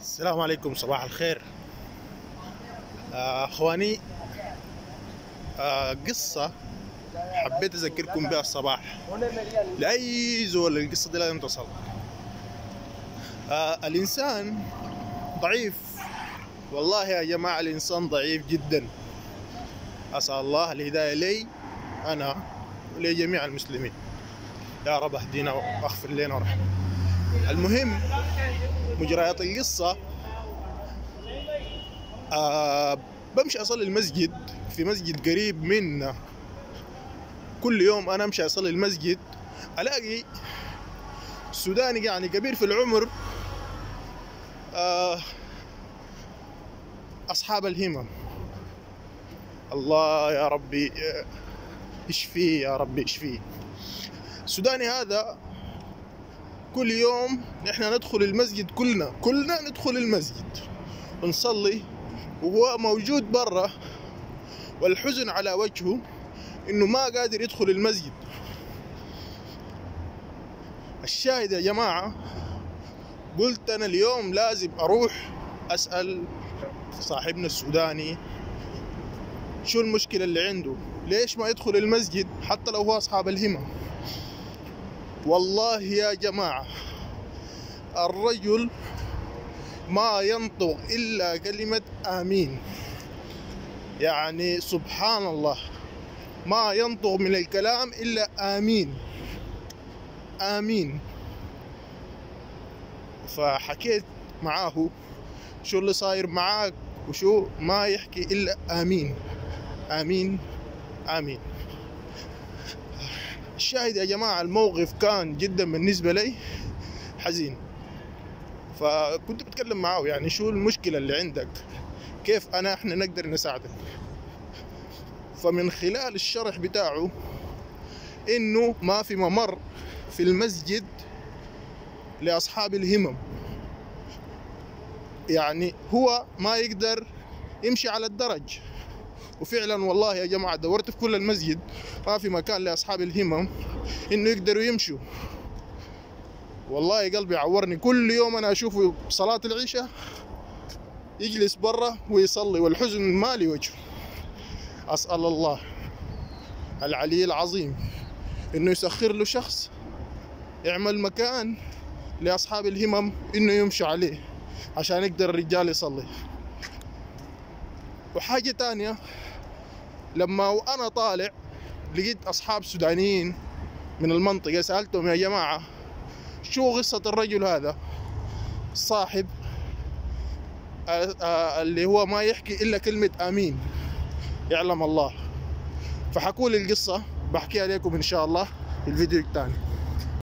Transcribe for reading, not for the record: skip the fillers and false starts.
السلام عليكم، صباح الخير. اخواني، قصة حبيت اذكركم بها الصباح لاي زول. القصة دي لازم تصل. الانسان ضعيف، والله يا جماعة الانسان ضعيف جدا. اسأل الله الهداية لي انا ولجميع المسلمين. يا رب اهدينا واغفر لنا ورحمنا. المهم، مجريات القصة، بمشي أصلي المسجد في مسجد قريب منا. كل يوم أنا أمشي أصلي المسجد ألاقي سوداني يعني كبير في العمر، أصحاب الهمم. الله يا ربي اشفيه، يا ربي اشفيه. السوداني هذا كل يوم نحن ندخل المسجد، كلنا ندخل المسجد ونصلي، وهو موجود برا والحزن على وجهه انه ما قادر يدخل المسجد. الشاهد يا جماعة، قلت انا اليوم لازم اروح اسأل صاحبنا السوداني شو المشكلة اللي عنده، ليش ما يدخل المسجد حتى لو هو اصحاب الهمم. والله يا جماعة الرجل ما ينطق إلا كلمة آمين، يعني سبحان الله، ما ينطق من الكلام إلا آمين آمين. فحكيت معاه شو اللي صاير معاك وشو، ما يحكي إلا آمين آمين آمين. الشاهد يا جماعة، الموقف كان جدا بالنسبة لي حزين، فكنت بتكلم معاه يعني شو المشكلة اللي عندك، كيف احنا نقدر نساعدك. فمن خلال الشرح بتاعه انه ما في ممر في المسجد لاصحاب الهمم، يعني هو ما يقدر يمشي على الدرج. وفعلا والله يا جماعة دورت في كل المسجد ما في مكان لاصحاب الهمم انه يقدروا يمشوا. والله قلبي عورني، كل يوم انا اشوفه صلاة العشاء يجلس برا ويصلي والحزن مالي وجهه. اسأل الله العلي العظيم انه يسخر له شخص يعمل مكان لاصحاب الهمم انه يمشوا عليه عشان يقدر الرجال يصلي. وحاجة تانية، لما وانا طالع لقيت اصحاب سودانيين من المنطقة، سألتهم يا جماعة شو قصة الرجل هذا الصاحب اللي هو ما يحكي إلا كلمة آمين يعلم الله. فحكوا لي القصة، بحكيها لكم إن شاء الله في الفيديو الثاني.